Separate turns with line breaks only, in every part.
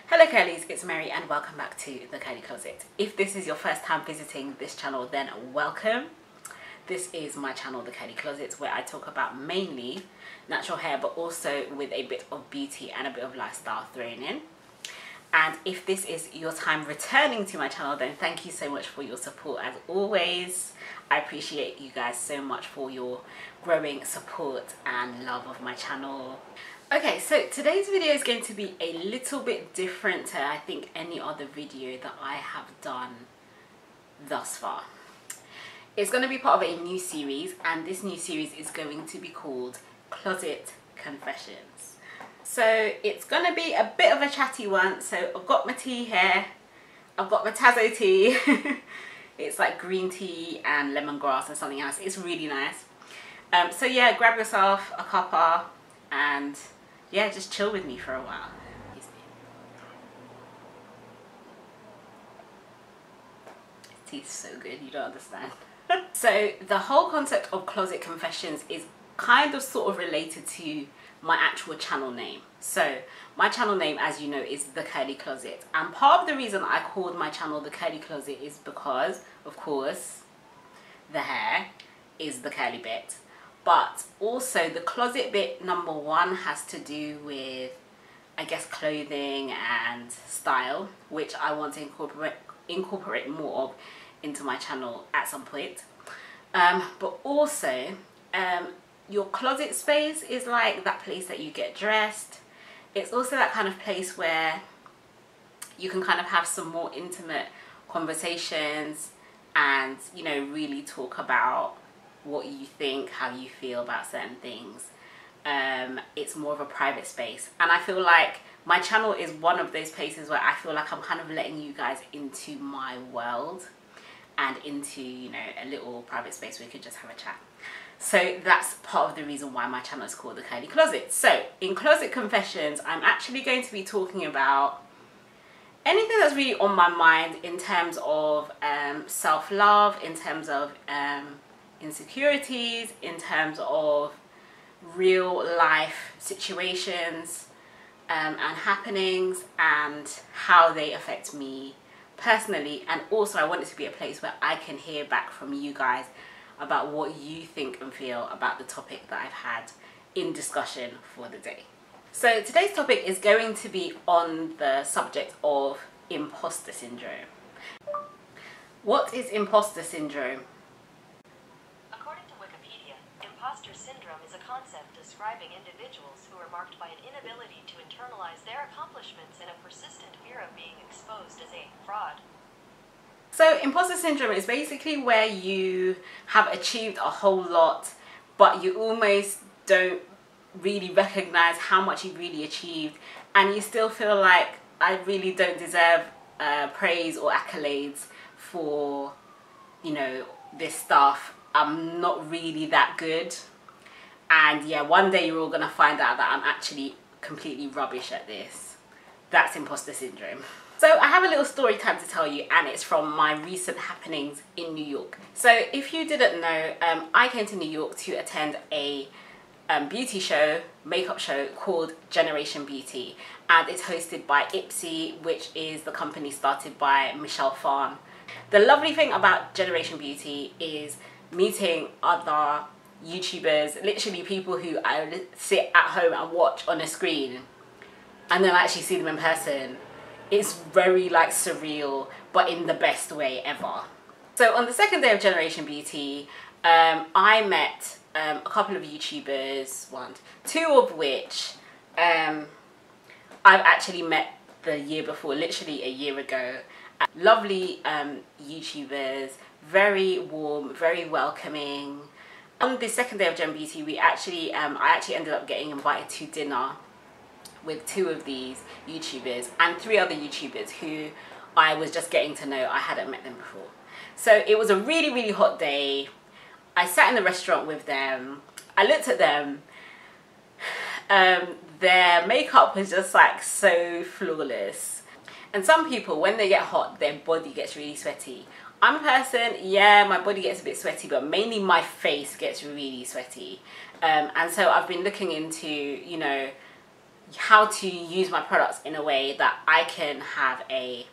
Hello curlies, it's Mary and welcome back to the Curly Closet. If this is your first time visiting this channel, then welcome. This is my channel, the Curly Closet, where I talk about mainly natural hair, but also with a bit of beauty and a bit of lifestyle thrown in. And if this is your time returning to my channel, then thank you so much for your support as always. I appreciate you guys so much for your growing support and love of my channel. Okay, so today's video is going to be a little bit different to I think any other video that I have done thus far. It's going to be part of a new series, and this new series is going to be called Closet Confessions. So it's going to be a bit of a chatty one. So I've got my tea here, I've got my Tazo tea. It's like green tea and lemongrass and something else. It's really nice. So yeah, grab yourself a cuppa and yeah, just chill with me for a while. This tea's so good, you don't understand. So the whole concept of Closet Confessions is kind of sort of related to my actual channel name. So my channel name, as you know, is The Curly Closet, and part of the reason I called my channel The Curly Closet is because, of course, the hair is the curly bit. But also the closet bit, number one, has to do with, I guess, clothing and style, which I want to incorporate more of into my channel at some point. But also, your closet space is like that place that you get dressed. It's also that kind of place where you can kind of have some more intimate conversations and, you know, really talk about what you think, how you feel about certain things. It's more of a private space, and I feel like my channel is one of those places where I feel like I'm kind of letting you guys into my world and into, you know, a little private space where we could just have a chat. So that's part of the reason why my channel is called The Curly Closet. So in Closet Confessions, I'm actually going to be talking about anything that's really on my mind in terms of self-love, in terms of insecurities, in terms of real life situations and happenings, and how they affect me personally. And also I want it to be a place where I can hear back from you guys about what you think and feel about the topic that I've had in discussion for the day. So today's topic is going to be on the subject of imposter syndrome. What is imposter syndrome?
Imposter syndrome is a concept describing individuals who are marked by an inability to internalize their accomplishments and a persistent fear of being exposed as a fraud.
So imposter syndrome is basically where you have achieved a whole lot, but you almost don't really recognize how much you really achieved, and you still feel like I really don't deserve praise or accolades for, you know, this stuff. I'm not really that good, and yeah, one day you're all gonna find out that I'm actually completely rubbish at this. That's imposter syndrome. So I have a little story time to tell you, and it's from my recent happenings in New York. So if you didn't know, I came to New York to attend a beauty show, makeup show called Generation Beauty, and it's hosted by Ipsy, which is the company started by Michelle Phan. The lovely thing about Generation Beauty is meeting other YouTubers, literally people who I sit at home and watch on a screen, and then I actually see them in person. It's very like surreal, but in the best way ever. So on the second day of Generation Beauty, I met a couple of YouTubers, two of which I've actually met the year before, literally a year ago. Lovely YouTubers, very warm, very welcoming. On the second day of Gen Beauty, I actually ended up getting invited to dinner with two of these YouTubers and three other YouTubers who I was just getting to know. I hadn't met them before. So it was a really, really hot day. I sat in the restaurant with them. I looked at them. Their makeup was just like so flawless. And some people, when they get hot, their body gets really sweaty. I'm a person, yeah, my body gets a bit sweaty, but mainly my face gets really sweaty. And so I've been looking into, you know, how to use my products in a way that I can have a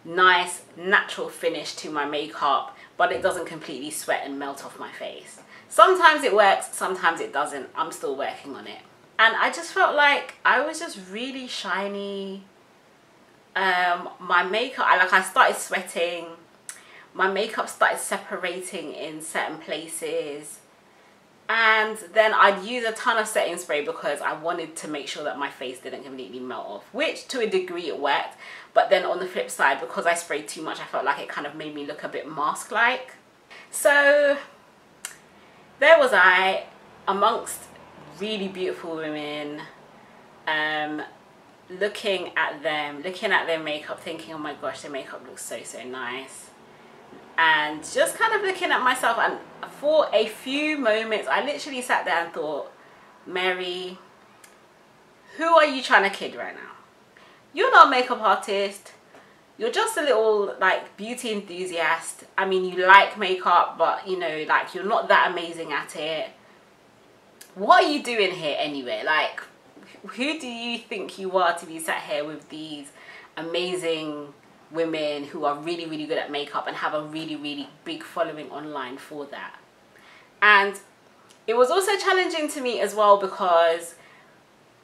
nice natural finish to my makeup, but it doesn't completely sweat and melt off my face. Sometimes it works, sometimes it doesn't. I'm still working on it. And I just felt like I was just really shiny. My makeup, I started sweating. My makeup started separating in certain places. And then I'd use a ton of setting spray because I wanted to make sure that my face didn't completely melt off, which to a degree it worked. But then on the flip side, because I sprayed too much, I felt like it kind of made me look a bit mask-like. So there was I, amongst really beautiful women, looking at their makeup, thinking, oh my gosh, their makeup looks so nice. And just kind of looking at myself, and for a few moments I literally sat there and thought, Mary, who are you trying to kid right now? You're not a makeup artist. You're just a little like beauty enthusiast. I mean, you like makeup, but you know, like, you're not that amazing at it. What are you doing here anyway? Like, who do you think you are to be sat here with these amazing women who are really good at makeup and have a really big following online for that? And it was also challenging to me as well because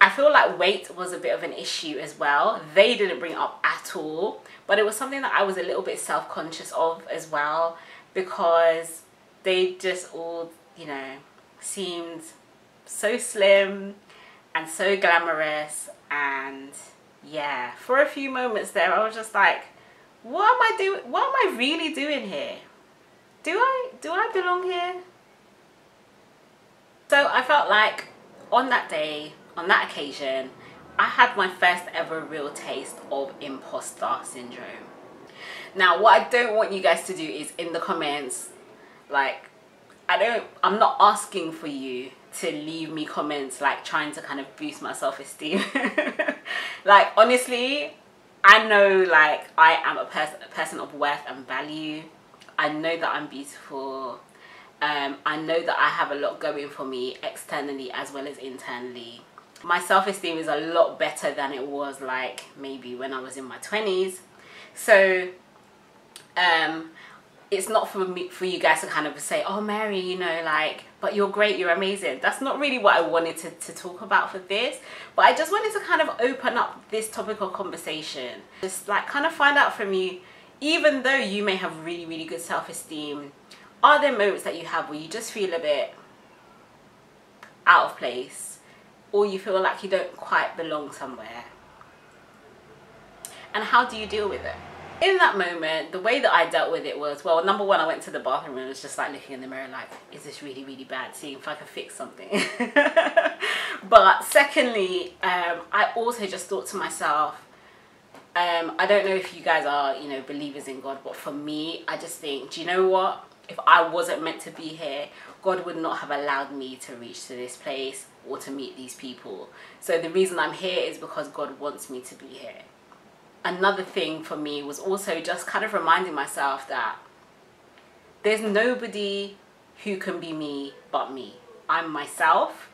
I feel like weight was a bit of an issue as well. They didn't bring it up at all, but it was something that I was a little bit self-conscious of as well, because they just all, you know, seemed so slim and so glamorous. And yeah, for a few moments there I was just like, what am I doing? What am I really doing here? Do I belong here? So I felt like on that day, on that occasion, I had my first ever real taste of imposter syndrome. Now, what I don't want you guys to do is in the comments, like, I'm not asking for you to leave me comments like trying to kind of boost my self-esteem. Like, honestly, I know, like, I am a person of worth and value. I know that I'm beautiful. I know that I have a lot going for me externally as well as internally. My self-esteem is a lot better than it was like maybe when I was in my 20s. So it's not for you guys to kind of say, oh Mary, you know, like, but you're great, you're amazing. That's not really what I wanted to talk about for this, but I just wanted to kind of open up this topic of conversation, just like kind of find out from you, even though you may have really good self-esteem, are there moments that you have where you just feel a bit out of place, or you feel like you don't quite belong somewhere? And how do you deal with it? In that moment, the way that I dealt with it was, well, number one, I went to the bathroom and was just like looking in the mirror like, is this really bad? Seeing if I can fix something. But secondly, I also just thought to myself, I don't know if you guys are, you know, believers in God, but for me, I just think, do you know what? If I wasn't meant to be here, God would not have allowed me to reach to this place or to meet these people. So the reason I'm here is because God wants me to be here. Another thing for me was also just kind of reminding myself that there's nobody who can be me but me. I'm myself.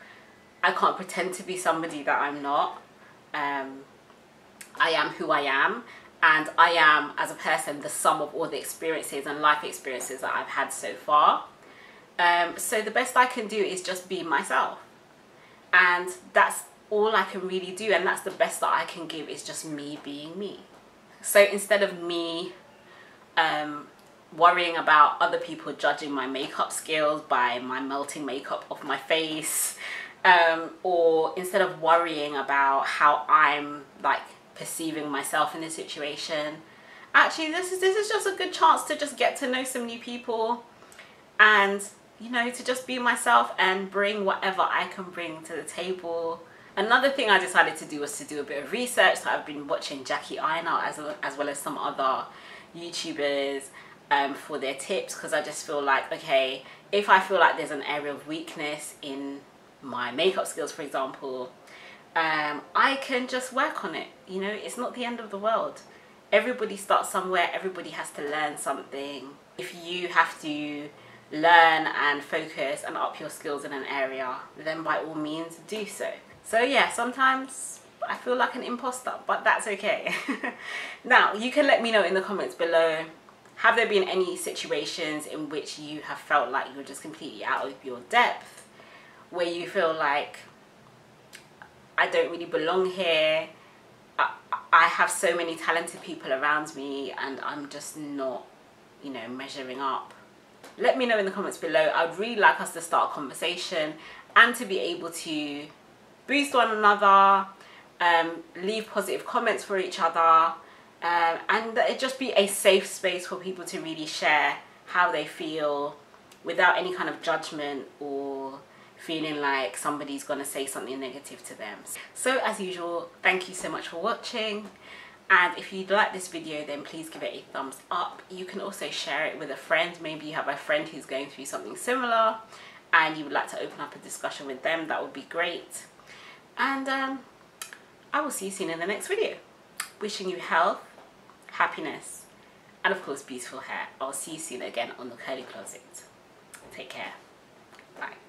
I can't pretend to be somebody that I'm not. I am who I am, and I am, as a person, the sum of all the experiences and life experiences that I've had so far. So the best I can do is just be myself, and that's all I can really do, and that's the best that I can give, is just me being me. So instead of me worrying about other people judging my makeup skills by my melting makeup off my face, or instead of worrying about how I'm like perceiving myself in this situation, actually this is just a good chance to just get to know some new people, and you know, to just be myself and bring whatever I can bring to the table. Another thing I decided to do was to do a bit of research. So I've been watching Jackie Iron as well as some other YouTubers for their tips, because I just feel like, okay, if I feel like there's an area of weakness in my makeup skills, for example, I can just work on it. You know, it's not the end of the world. Everybody starts somewhere. Everybody has to learn something. If you have to learn and focus and up your skills in an area, then by all means do so. So yeah, sometimes I feel like an imposter, but that's okay. Now, you can let me know in the comments below, have there been any situations in which you have felt like you're just completely out of your depth, where you feel like, I don't really belong here, I have so many talented people around me and I'm just not, you know, measuring up? Let me know in the comments below. I'd really like us to start a conversation and to be able to boost one another, leave positive comments for each other, and that it just be a safe space for people to really share how they feel without any kind of judgment or feeling like somebody's gonna say something negative to them. So as usual, thank you so much for watching, and if you like this video then please give it a thumbs up. You can also share it with a friend. Maybe you have a friend who's going through something similar and you would like to open up a discussion with them. That would be great. And I will see you soon in the next video. Wishing you health, happiness, and of course beautiful hair. I'll see you soon again on the Curly Closet. Take care. Bye.